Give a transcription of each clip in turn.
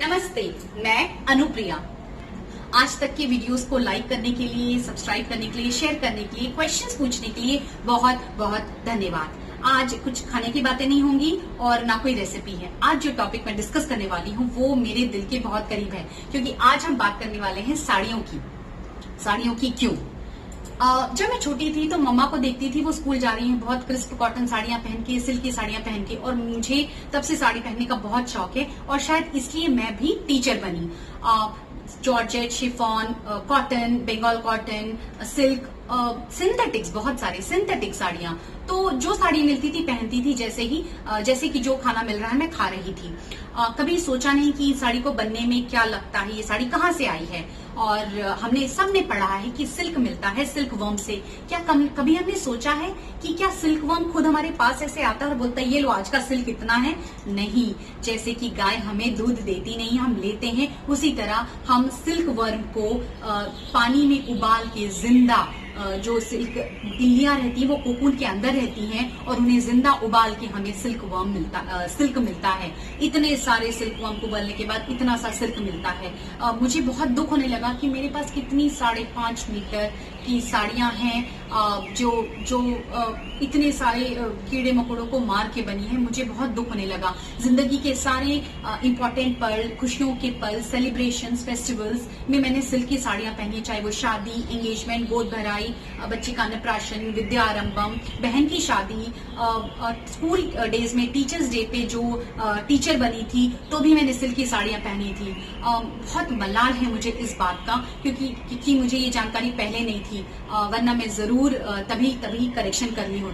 नमस्ते, मैं अनुप्रिया। आज तक के वीडियोस को लाइक करने के लिए, सब्सक्राइब करने के लिए, शेयर करने के लिए, क्वेश्चंस पूछने के लिए बहुत बहुत धन्यवाद। आज कुछ खाने की बातें नहीं होंगी और ना कोई रेसिपी है। आज जो टॉपिक मैं डिस्कस करने वाली हूँ वो मेरे दिल के बहुत करीब है, क्योंकि आज हम बात करने वाले हैं साड़ियों की। साड़ियों की क्यों? जब मैं छोटी थी तो मम्मा को देखती थी, वो स्कूल जा रही हैं बहुत क्रिस्प कॉटन साड़ियां पहन के, सिल्क की साड़ियां पहन के, और मुझे तब से साड़ी पहनने का बहुत शौक है और शायद इसलिए मैं भी टीचर बनी। Georgette, chiffon, cotton, Bengal cotton, silk, synthetics, बहुत सारे सिंथेटिक साड़ियां, तो जो साड़ी मिलती थी पहनती थी, जैसे कि जो खाना मिल रहा है मैं खा रही थी। कभी सोचा नहीं कि इस साड़ी को बनने में क्या लगता है, ये साड़ी कहाँ से आई है। और हमने सबने पढ़ा है कि सिल्क मिलता है सिल्क वर्म से। क्या कभी हमने सोचा है कि क्या सिल्क वर्म खुद हमारे पास ऐसे आता है और बोलता है ये लो आज का सिल्क इतना है? नहीं, जैसे कि गाय हमें दूध देती नहीं, हम लेते हैं, उसी तरह हम सिल्क वर्म को पानी में उबाल के जिंदा, जो सिल्क तिल्लियां रहती है वो कोकून के अंदर रहती हैं और उन्हें जिंदा उबाल के हमें सिल्क मिलता है। इतने सारे सिल्क वर्म को उबालने के बाद इतना सा सिल्क मिलता है। मुझे बहुत दुख होने लगा कि मेरे पास कितनी 5.5 मीटर की साड़ियां हैं जो इतने सारे कीड़े मकोड़ों को मार के बनी है। मुझे बहुत दुख होने लगा। जिंदगी के सारे इम्पोर्टेंट पल, खुशियों के पल, सेलिब्रेशंस, फेस्टिवल्स में मैंने सिल्क की साड़ियां पहनी, चाहे वो शादी, एंगेजमेंट, गोद भराई, बच्चे का अन्नप्राशन, विद्या आरंभम, बहन की शादी, स्कूल डेज में टीचर्स डे पे जो टीचर बनी थी तो भी मैंने सिल्क की साड़ियां पहनी थी। बहुत मलाल है मुझे इस बात का, क्योंकि मुझे ये जानकारी पहले नहीं थी, वरना मैं जरूर तभी करेक्शन करनी होती।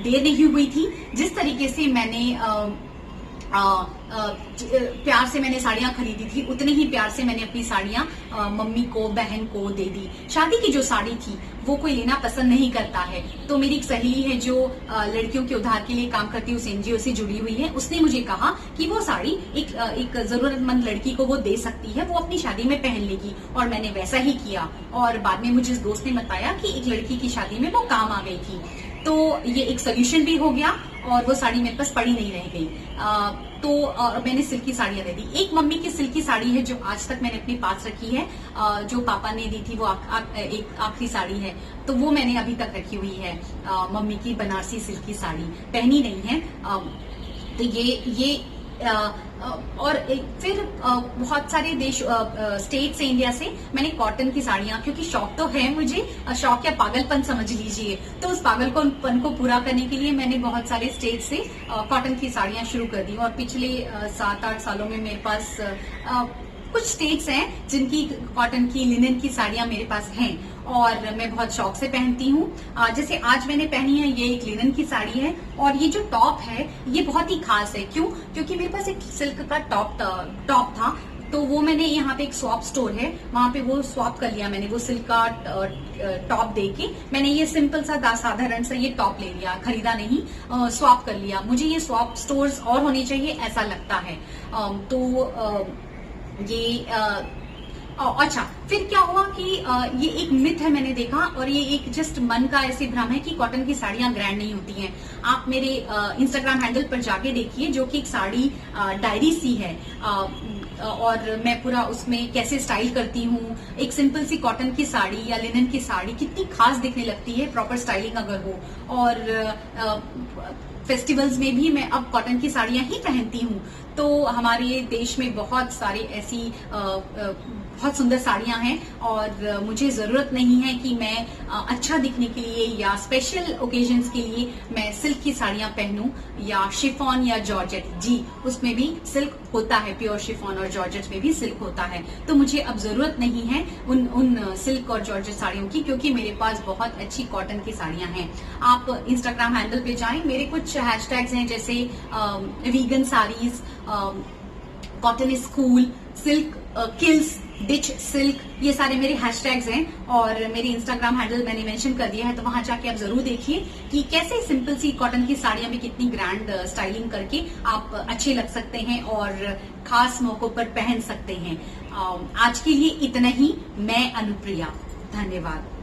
देर नहीं हुई थी। जिस तरीके से मैंने प्यार से मैंने साड़ियां खरीदी थी, उतने ही प्यार से मैंने अपनी साड़ियां मम्मी को, बहन को दे दी। शादी की जो साड़ी थी वो कोई लेना पसंद नहीं करता है, तो मेरी एक सहेली है जो लड़कियों के उद्धार के लिए काम करती है, उस एनजीओ से जुड़ी हुई है, उसने मुझे कहा कि वो साड़ी एक जरूरतमंद लड़की को वो दे सकती है, वो अपनी शादी में पहन लेगी। और मैंने वैसा ही किया और बाद में मुझे इस दोस्त ने बताया कि एक लड़की की शादी में वो काम आ गई थी, तो ये एक सोल्यूशन भी हो गया और वो साड़ी मेरे पास पड़ी नहीं रह गई। तो मैंने सिल्क की साड़ियां दे दी। एक मम्मी की सिल्क की साड़ी है जो आज तक मैंने अपने पास रखी है, जो पापा ने दी थी, वो एक आखिरी साड़ी है, तो वो मैंने अभी तक रखी हुई है। मम्मी की बनारसी सिल्क की साड़ी पहनी नहीं है। तो ये और फिर बहुत सारे स्टेट से, इंडिया से मैंने कॉटन की साड़ियां, क्योंकि शौक तो है मुझे, शौक या पागलपन समझ लीजिए, तो उस पागलपन को पूरा करने के लिए मैंने बहुत सारे स्टेट से कॉटन की साड़ियां शुरू कर दी। और पिछले 7-8 सालों में मेरे पास कुछ स्टेट्स हैं जिनकी कॉटन की, लिनन की साड़ियां मेरे पास हैं और मैं बहुत शौक से पहनती हूँ। जैसे आज मैंने पहनी है, ये एक लिनन की साड़ी है और ये जो टॉप है ये बहुत ही खास है। क्यों? क्योंकि मेरे पास एक सिल्क का टॉप था, तो वो मैंने यहाँ पे एक स्वैप स्टोर है, वहां पे वो स्वैप कर लिया मैंने, वो सिल्क का टॉप देके मैंने ये सिंपल सा साधारण सा ये टॉप ले लिया, खरीदा नहीं, स्वैप कर लिया। मुझे ये स्वैप स्टोर्स और होने चाहिए ऐसा लगता है। ये अच्छा, फिर क्या हुआ कि ये एक मिथ है मैंने देखा, और ये एक जस्ट मन का ऐसे भ्रम है कि कॉटन की साड़ियां ग्रैंड नहीं होती हैं। आप मेरे इंस्टाग्राम हैंडल पर जाके देखिए, जो कि एक साड़ी डायरी सी है, और मैं पूरा उसमें कैसे स्टाइल करती हूँ। एक सिंपल सी कॉटन की साड़ी या लिनन की साड़ी कितनी खास दिखने लगती है प्रॉपर स्टाइलिंग अगर हो। और फेस्टिवल्स में भी मैं अब कॉटन की साड़ियां ही पहनती हूँ। तो हमारे देश में बहुत सारी ऐसी बहुत सुंदर साड़ियां हैं और मुझे जरूरत नहीं है कि मैं अच्छा दिखने के लिए या स्पेशल ओकेजन्स के लिए मैं सिल्क की साड़ियां पहनूं या शिफॉन या जॉर्जेट। जी, उसमें भी सिल्क होता है, प्योर शिफॉन और जॉर्जेट में भी सिल्क होता है। तो मुझे अब जरूरत नहीं है उन सिल्क और जॉर्जेट साड़ियों की, क्योंकि मेरे पास बहुत अच्छी कॉटन की साड़ियां हैं। आप इंस्टाग्राम हैंडल पे जाएं, मेरे कुछ हैशटैग्स हैं जैसे vegan saris, cotton is cool, silk kills, ditch silk, ये सारे मेरे हैशटैग्स हैं और मेरे इंस्टाग्राम हैंडल मैंने मेंशन कर दिया है, तो वहां जाके आप जरूर देखिए कि कैसे सिंपल सी कॉटन की साड़ियां भी कितनी ग्रैंड स्टाइलिंग करके आप अच्छे लग सकते हैं और खास मौकों पर पहन सकते हैं। आज के लिए इतना ही। मैं अनुप्रिया, धन्यवाद।